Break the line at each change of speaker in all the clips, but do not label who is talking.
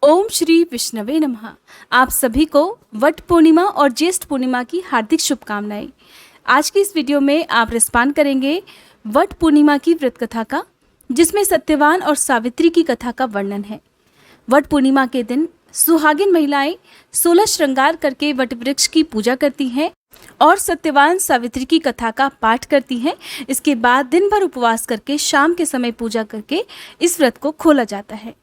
ओम श्री विष्णवे नमः। आप सभी को वट पूर्णिमा और ज्येष्ठ पूर्णिमा की हार्दिक शुभकामनाएं। आज की इस वीडियो में आप रसपान करेंगे वट पूर्णिमा की व्रत कथा का, जिसमें सत्यवान और सावित्री की कथा का वर्णन है। वट पूर्णिमा के दिन सुहागिन महिलाएं 16 श्रृंगार करके वट वृक्ष की पूजा करती हैं और सत्यवान सावित्री की कथा का पाठ करती हैं। इसके बाद दिन भर उपवास करके शाम के समय पूजा करके इस व्रत को खोला जाता है।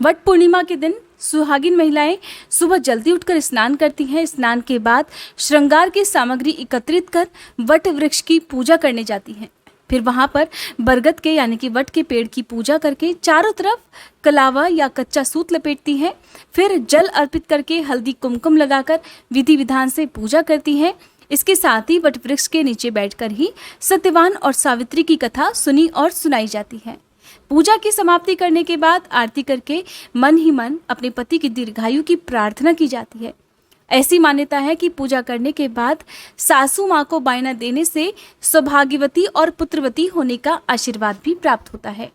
वट पूर्णिमा के दिन सुहागिन महिलाएं सुबह जल्दी उठकर स्नान करती हैं। स्नान के बाद श्रृंगार की सामग्री एकत्रित कर वट वृक्ष की पूजा करने जाती हैं। फिर वहां पर बरगद के यानी कि वट के पेड़ की पूजा करके चारों तरफ कलावा या कच्चा सूत लपेटती हैं। फिर जल अर्पित करके हल्दी कुमकुम लगाकर विधि विधान से पूजा करती हैं। इसके साथ ही वट वृक्ष के नीचे बैठकर ही सत्यवान और सावित्री की कथा सुनी और सुनाई जाती है। पूजा की समाप्ति करने के बाद आरती करके मन ही मन अपने पति की दीर्घायु की प्रार्थना की जाती है। ऐसी मान्यता है कि पूजा करने के बाद सासू माँ को बायना देने से सौभाग्यवती और पुत्रवती होने का आशीर्वाद भी प्राप्त होता है।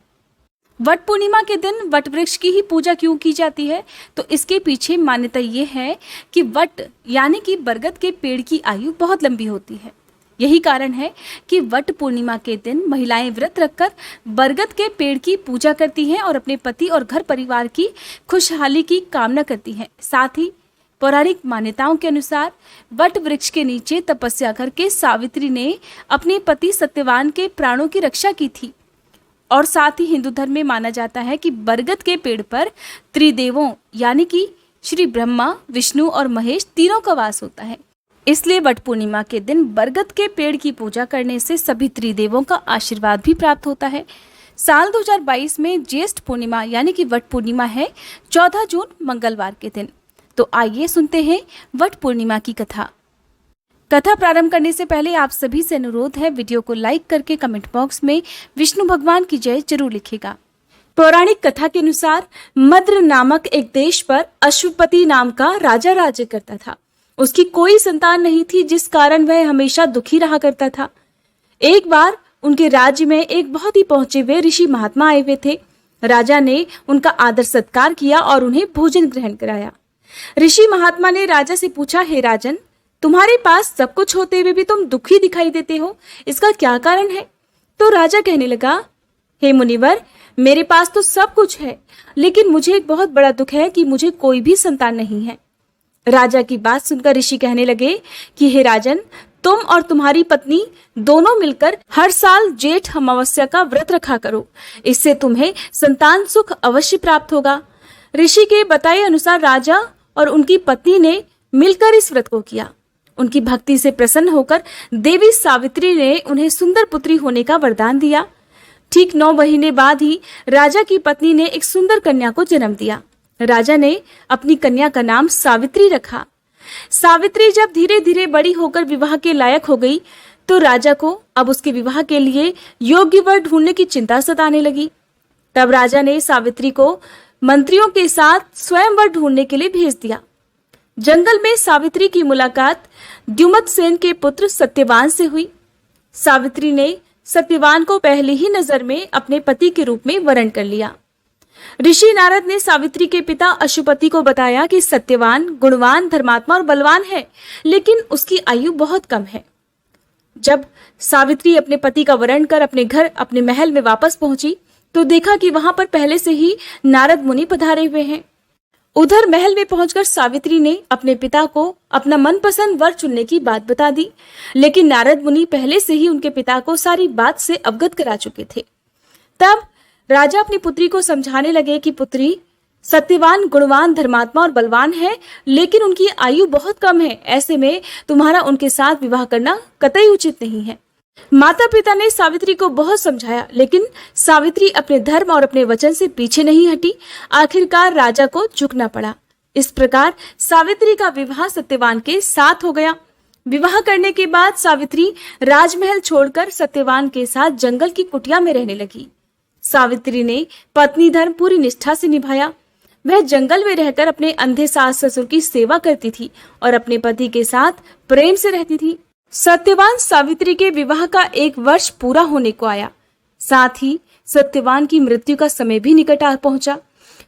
वट पूर्णिमा के दिन वट वृक्ष की ही पूजा क्यों की जाती है, तो इसके पीछे मान्यता ये है कि वट यानी कि बरगद के पेड़ की आयु बहुत लंबी होती है। यही कारण है कि वट पूर्णिमा के दिन महिलाएं व्रत रखकर बरगद के पेड़ की पूजा करती हैं और अपने पति और घर परिवार की खुशहाली की कामना करती हैं। साथ ही पौराणिक मान्यताओं के अनुसार वट वृक्ष के नीचे तपस्या करके सावित्री ने अपने पति सत्यवान के प्राणों की रक्षा की थी। और साथ ही हिंदू धर्म में माना जाता है कि बरगद के पेड़ पर त्रिदेवों यानी कि श्री ब्रह्मा, विष्णु और महेश तीनों का वास होता है। इसलिए वट पूर्णिमा के दिन बरगद के पेड़ की पूजा करने से सभी त्रिदेवों का आशीर्वाद भी प्राप्त होता है। साल 2022 में ज्येष्ठ पूर्णिमा यानी कि वट पूर्णिमा है 14 जून मंगलवार के दिन। तो आइए सुनते हैं वट पूर्णिमा की कथा। कथा प्रारंभ करने से पहले आप सभी से अनुरोध है, वीडियो को लाइक करके कमेंट बॉक्स में विष्णु भगवान की जय जरूर लिखिएगा। पौराणिक कथा के अनुसार मद्र नामक एक देश पर अश्वपति नाम का राजा राज्य करता था। उसकी कोई संतान नहीं थी, जिस कारण वह हमेशा दुखी रहा करता था। एक बार उनके राज्य में एक बहुत ही पहुंचे हुए ऋषि महात्मा आए हुए थे। राजा ने उनका आदर सत्कार किया और उन्हें भोजन ग्रहण कराया। ऋषि महात्मा ने राजा से पूछा, हे राजन, तुम्हारे पास सब कुछ होते हुए भी तुम दुखी दिखाई देते हो, इसका क्या कारण है? तो राजा कहने लगा, हे मुनिवर, मेरे पास तो सब कुछ है, लेकिन मुझे एक बहुत बड़ा दुख है कि मुझे कोई भी संतान नहीं है। राजा की बात सुनकर ऋषि कहने लगे कि हे राजन, तुम और तुम्हारी पत्नी दोनों मिलकर हर साल जेठ अमावस्या का व्रत रखा करो, इससे तुम्हें संतान सुख अवश्य प्राप्त होगा। ऋषि के बताए अनुसार राजा और उनकी पत्नी ने मिलकर इस व्रत को किया। उनकी भक्ति से प्रसन्न होकर देवी सावित्री ने उन्हें सुंदर पुत्री होने का वरदान दिया। ठीक 9 महीने बाद ही राजा की पत्नी ने एक सुंदर कन्या को जन्म दिया। राजा ने अपनी कन्या का नाम सावित्री रखा। सावित्री जब धीरे धीरे बड़ी होकर विवाह के लायक हो गई, तो राजा को अब उसके विवाह के लिए योग्य वर ढूंढने की चिंता सताने लगी। तब राजा ने सावित्री को मंत्रियों के साथ स्वयंवर ढूंढने के लिए भेज दिया। जंगल में सावित्री की मुलाकात द्युमत सेन के पुत्र सत्यवान से हुई। सावित्री ने सत्यवान को पहली ही नजर में अपने पति के रूप में वरण कर लिया। ऋषि नारद ने सावित्री के पिता अशुपति को बताया कि सत्यवान गुणवान, धर्मात्मा और बलवान है, लेकिन उसकी आयु बहुत कम है। जब सावित्री अपने पति का वरण कर अपने घर, अपने महल में वापस पहुंची, तो देखा कि वहां पर पहले से ही नारद मुनि पधारे हुए हैं। उधर महल में पहुंचकर सावित्री ने अपने पिता को अपना मनपसंद वर चुनने की बात बता दी, लेकिन नारद मुनि पहले से ही उनके पिता को सारी बात से अवगत करा चुके थे। तब राजा अपनी पुत्री को समझाने लगे कि पुत्री, सत्यवान गुणवान, धर्मात्मा और बलवान है, लेकिन उनकी आयु बहुत कम है। ऐसे में तुम्हारा उनके साथ विवाह करना कतई उचित नहीं है। माता पिता ने सावित्री को बहुत समझाया, लेकिन सावित्री अपने धर्म और अपने वचन से पीछे नहीं हटी। आखिरकार राजा को झुकना पड़ा। इस प्रकार सावित्री का विवाह सत्यवान के साथ हो गया। विवाह करने के बाद सावित्री राजमहल छोड़कर सत्यवान के साथ जंगल की कुटिया में रहने लगी। सावित्री ने पत्नी धर्म पूरी निष्ठा से निभाया। वह जंगल में रहकर अपने अंधे सास ससुर की सेवा करती थी और अपने पति के साथ प्रेम से रहती थी। सत्यवान सावित्री के विवाह का 1 वर्ष पूरा होने को आया। साथ ही सत्यवान की मृत्यु का समय भी निकट आ पहुंचा।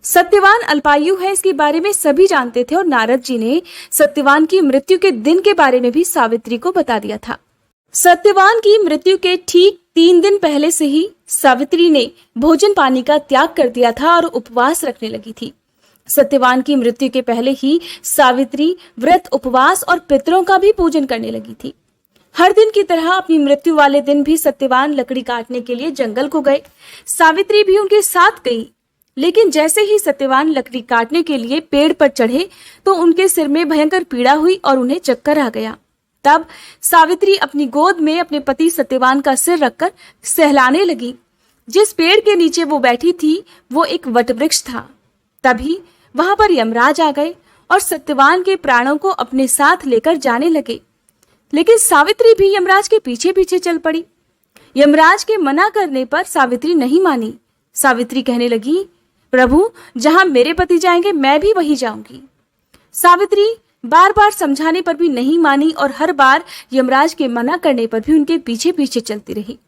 सत्यवान अल्पायु है, इसके बारे में सभी जानते थे और नारद जी ने सत्यवान की मृत्यु के दिन के बारे में भी सावित्री को बता दिया था। सत्यवान की मृत्यु के ठीक 3 दिन पहले से ही सावित्री ने भोजन पानी का त्याग कर दिया था और उपवास रखने लगी थी। सत्यवान की मृत्यु के पहले ही सावित्री व्रत, उपवास और पितरों का भी पूजन करने लगी थी। हर दिन की तरह अपनी मृत्यु वाले दिन भी सत्यवान लकड़ी काटने के लिए जंगल को गए। सावित्री भी उनके साथ गई, लेकिन जैसे ही सत्यवान लकड़ी काटने के लिए पेड़ पर चढ़े तो उनके सिर में भयंकर पीड़ा हुई और उन्हें चक्कर आ गया। तब सावित्री अपनी गोद में अपने पति सत्यवान का सिर रखकर सहलाने लगी। जिस पेड़ के नीचे वो बैठी थी वो एक वटवृक्ष था। तभी वहां पर यमराज आ गए और सत्यवान के प्राणों को अपने साथ लेकर जाने लगे, लेकिन सावित्री भी यमराज के पीछे पीछे चल पड़ी। यमराज के मना करने पर सावित्री नहीं मानी। सावित्री कहने लगी, प्रभु, जहां मेरे पति जाएंगे मैं भी वहीं जाऊंगी। सावित्री बार बार समझाने पर भी नहीं मानी और हर बार यमराज के मना करने पर भी उनके पीछे पीछे चलती रही।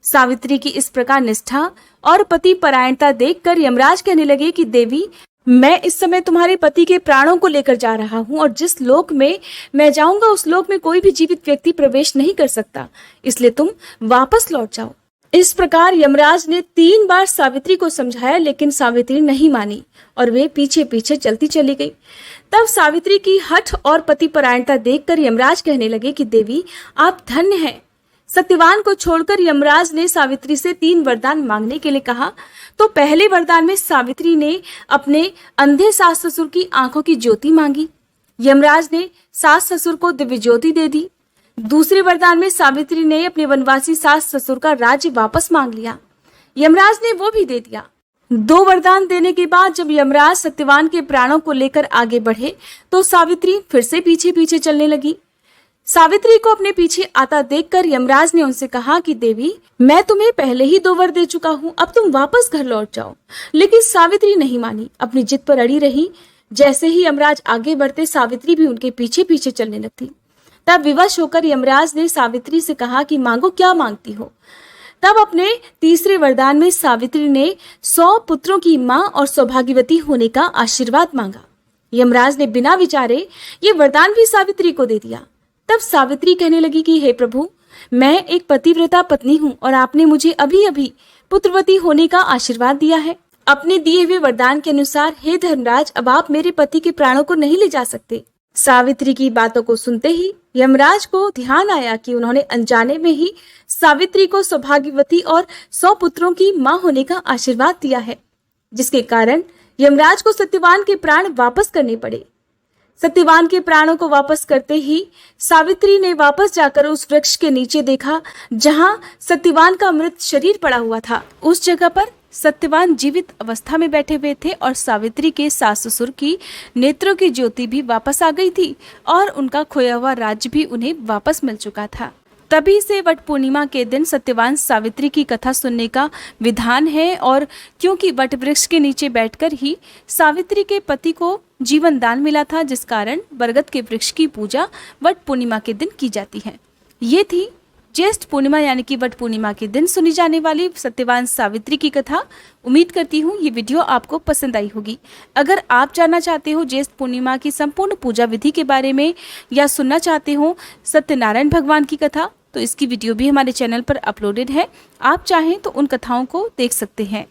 सावित्री की इस प्रकार निष्ठा और पति परायणता देखकर यमराज कहने लगे कि देवी, मैं इस समय तुम्हारे पति के प्राणों को लेकर जा रहा हूं और जिस लोक में मैं जाऊंगा उस लोक में कोई भी जीवित व्यक्ति प्रवेश नहीं कर सकता, इसलिए तुम वापस लौट जाओ। इस प्रकार यमराज ने 3 बार सावित्री को समझाया, लेकिन सावित्री नहीं मानी और वे पीछे पीछे चलती चली गई। तब सावित्री की हठ और पति परायणता देखकर यमराज कहने लगे कि देवी, आप धन्य हैं। सत्यवान को छोड़कर यमराज ने सावित्री से 3 वरदान मांगने के लिए कहा। तो पहले वरदान में सावित्री ने अपने अंधे सास ससुर की आंखों की ज्योति मांगी। यमराज ने सास ससुर को दिव्य ज्योति दे दी। दूसरे वरदान में सावित्री ने अपने वनवासी सास ससुर का राज्य वापस मांग लिया। यमराज ने वो भी दे दिया। 2 वरदान देने के बाद जब यमराज सत्यवान के प्राणों को लेकर आगे बढ़े तो सावित्री फिर से पीछे पीछे चलने लगी। सावित्री को अपने पीछे आता देखकर यमराज ने उनसे कहा कि देवी, मैं तुम्हें पहले ही 2 वर दे चुका हूँ, अब तुम वापस घर लौट जाओ। लेकिन सावित्री नहीं मानी, अपनी जिद पर अड़ी रही। जैसे ही यमराज आगे बढ़ते सावित्री भी उनके पीछे पीछे चलने लगती। तब विवश होकर यमराज ने सावित्री से कहा कि मांगो, क्या मांगती हो। तब अपने तीसरे वरदान में सावित्री ने 100 पुत्रों की मां और सौभाग्यवती होने का आशीर्वाद मांगा। यमराज ने बिना विचारे ये वरदान भी सावित्री को दे दिया। तब सावित्री कहने लगी कि हे प्रभु, मैं एक पतिव्रता पत्नी हूँ और आपने मुझे अभी अभी पुत्रवती होने का आशीर्वाद दिया है। अपने दिए हुए वरदान के अनुसार हे धर्मराज, अब आप मेरे पति के प्राणों को नहीं ले जा सकते। सावित्री की बातों को सुनते ही यमराज को ध्यान आया कि उन्होंने अनजाने में ही सावित्री को सौभाग्यवती और 100 पुत्रों की मां होने का आशीर्वाद दिया है, जिसके कारण यमराज को सत्यवान के प्राण वापस करने पड़े। सत्यवान के प्राणों को वापस करते ही सावित्री ने वापस जाकर उस वृक्ष के नीचे देखा जहां सत्यवान का मृत शरीर पड़ा हुआ था। उस जगह पर सत्यवान जीवित अवस्था में बैठे हुए थे और सावित्री के सास ससुर की नेत्रों की ज्योति भी वापस आ गई थी और उनका खोया हुआ राज्य भी उन्हें वापस मिल चुका था। तभी से वट पूर्णिमा के दिन सत्यवान सावित्री की कथा सुनने का विधान है और क्योंकि वट वृक्ष के नीचे बैठकर ही सावित्री के पति को जीवन दान मिला था, जिस कारण बरगद के वृक्ष की पूजा वट पूर्णिमा के दिन की जाती है। ये थी ज्येष्ठ पूर्णिमा यानी कि वट पूर्णिमा के दिन सुनी जाने वाली सत्यवान सावित्री की कथा। उम्मीद करती हूँ ये वीडियो आपको पसंद आई होगी। अगर आप जानना चाहते हो ज्येष्ठ पूर्णिमा की संपूर्ण पूजा विधि के बारे में या सुनना चाहते हो सत्यनारायण भगवान की कथा, तो इसकी वीडियो भी हमारे चैनल पर अपलोडेड है। आप चाहें तो उन कथाओं को देख सकते हैं।